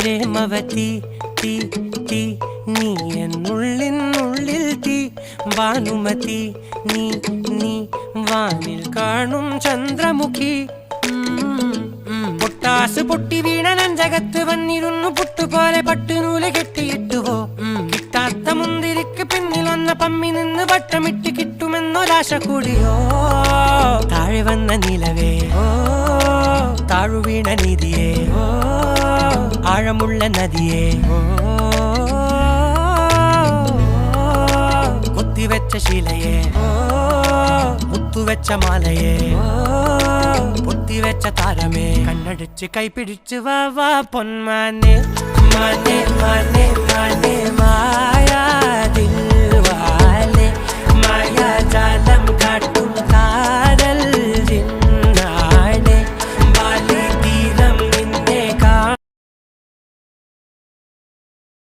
പ്രേമവതി തീ തീ നീ എന്നുള്ളിൽ തീ ഭാനുമതി നീ നീ വാനിൽ കാണും ചന്ദ്രമുഖി പൊട്ടാസ് പൊട്ടി വീണ നെഞ്ചകത്ത് വന്നിരുന്നു പുട്ടുപോലെ പട്ടുനൂല് കെട്ടിയിട്ടുവോ കിട്ടാത്ത മുന്തിരിക്ക് പിന്നിൽ വന്ന പമ്മി നിന്ന് വട്ടമിട്ട് കിട്ടുമെന്നൊരാശ കൂടിയോ താഴെ വന്ന നിലവേ താഴു വീണ നിധിയേ ആഴമുള്ള നദിയേ കൊത്തിവെച്ച ശിലയെ മുത്തുവെച്ച മാലയെ പൊത്തിവെച്ച താരമേ കണ്ണടിച്ച് കൈപിടിച്ച് വാ വാ പൊന്മാനെ മാനെ മാനെ മാനെ മായാ ദിൽവാലെ മായാജാലം കാട്ടി